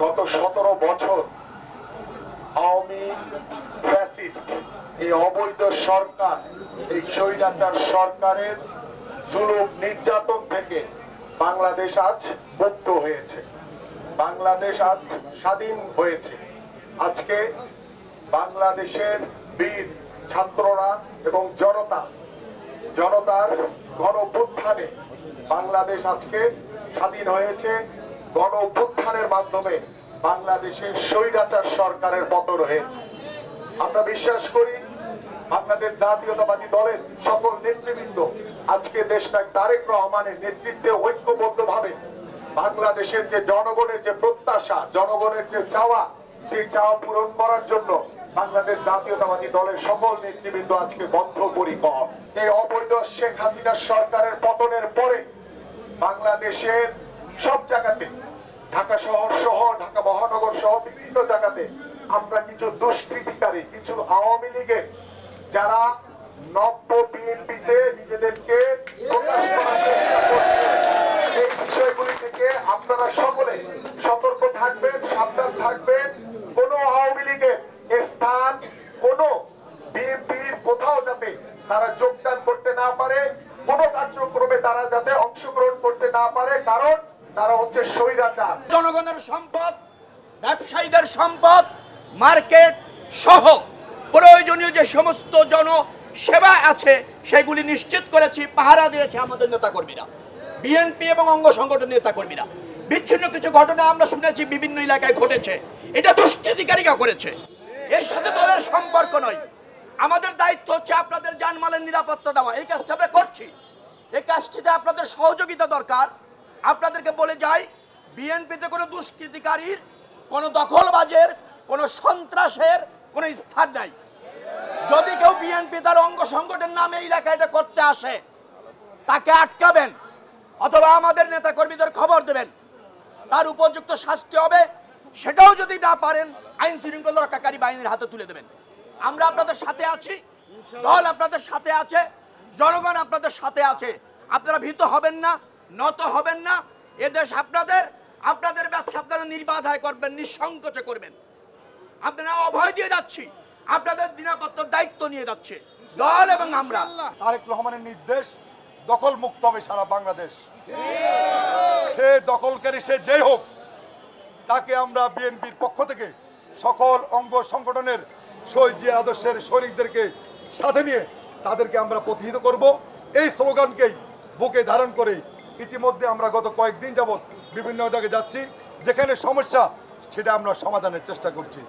গত 17 বছর আওয়ামী ফ্যাসিস্ট এই অবৈধ সরকার, এই স্বৈরাচার সরকারের জুলুম নির্যাতন থেকে বাংলাদেশ আজ মুক্ত হয়েছে, বাংলাদেশ আজ স্বাধীন হয়েছে। আজকে বাংলাদেশের বীর ছাত্ররা এবং জনতার গণ অভ্যুত্থানে বাংলাদেশ আজকে স্বাধীন হয়েছে। গণ অভ্যুত্থানের মাধ্যমে বাংলাদেশের স্বৈরাচার সরকারের পতন হয়েছে। আমরা বিশ্বাস করি বাংলাদেশ জাতীয়তাবাদী দলের সকল নেতৃবৃন্দ আজকে দেশনায়ক তারেক রহমানের নেতৃত্বে ঐক্যবদ্ধভাবে বাংলাদেশের যে জনগণের যে প্রত্যাশা, জনগণের যে চাওয়া, সেই চাওয়া পূরণ করার জন্য বাংলাদেশ জাতীয়তাবাদী দলের সকল নেতৃবৃন্দ আজকে বদ্ধপরিকর। এই অবৈধ শেখ হাসিনার সরকারের পতনের পরে বাংলাদেশের সব জায়গাতে, ঢাকা শহর সহ ঢাকা মহানগর সহ বিভিন্ন জায়গাতে আমরা কিছু দুষ্কৃতিকারী, কিছু আওয়ামী লীগের যারা নব্য বিএনপিতে নিজেদেরকে প্রকাশ করার চেষ্টা করছে, এই বিষয়গুলি থেকে আপনারা সকলে সতর্ক থাকবেন, সাবধান থাকবেন। কোন আওয়ামী লীগের স্থান, কোন বিএনপির কোথাও যাতে তারা যোগদান করতে না পারে, কোন কার্যক্রমে তারা যাতে অংশগ্রহণ করতে না পারে, কারণ তারা হচ্ছে স্বৈরাচার। জনগণের সম্পদ, ব্যবসায়ীদের সম্পদ, মার্কেট সহ প্রয়োজনীয় যে সমস্ত জনসেবা আছে সেগুলি নিশ্চিত করেছি, পাহারা দিয়েছে আমাদের নেতাকর্মীরা, বিএনপি এবং অঙ্গ সংগঠন নেতাকর্মীরা। বিচ্ছিন্ন কিছু ঘটনা আমরা শুনেছি বিভিন্ন এলাকায় ঘটেছে, এটা দুষ্কৃতিকারীরা করেছে, এর সাথে দলের সম্পর্ক নয়। আমাদের দায়িত্ব হচ্ছে আপনাদের জানমালের নিরাপত্তা দেওয়া, এই কাজটা আমরা করছি। এই কাজটিতে আপনাদের সহযোগিতা দরকার। আপনাদেরকে বলে যাই, বিএনপিতে কোনো দুষ্কৃতিকারীর, কোনো দখলবাজের, কোনো সন্ত্রাসের কোনো স্থান নাই। যদি কেউ বিএনপি তার অঙ্গ সংগঠনের নামে এলাকায় এটা করতে আসে, তাকে আটকাবেন অথবা আমাদের নেতাকর্মীদের খবর দেবেন, তার উপযুক্ত শাস্তি হবে। সেটাও যদি না পারেন, আইন শৃঙ্খলা রক্ষাকারী বাহিনীর হাতে তুলে দেবেন। আমরা আপনাদের সাথে আছি, দল আপনাদের সাথে আছে, জনগণ আপনাদের সাথে আছে। আপনারা ভীত হবেন না, নত হবেন না। এদেশ আপনাদের, আপনাদের ব্যবসা আপনারা নির্বাধায় করবেন, নিঃসংকোচে করবেন। আপনারা অভয় দিয়ে যাচ্ছি, আপনাদের নিরাপত্তার দায়িত্ব নিয়ে যাচ্ছে দল এবং আমরা। তারেক রহমানের নির্দেশ, দখল মুক্ত হবে সারা বাংলাদেশ। সে দখলকারী সে যেই হোক, তাকে আমরা বিএনপির পক্ষ থেকে সকল অঙ্গ সংগঠনের শহীদ জিয়া আদর্শের সৈনিকদেরকে সাথে নিয়ে তাদেরকে আমরা প্রতিহিত করব। এই স্লোগানকেই বুকে ধারণ করে ইতিমধ্যে আমরা গত কয়েকদিন যাবৎ বিভিন্ন জায়গায় যাচ্ছি, যেখানে সমস্যা সেটা আমরা সমাধানের চেষ্টা করছি।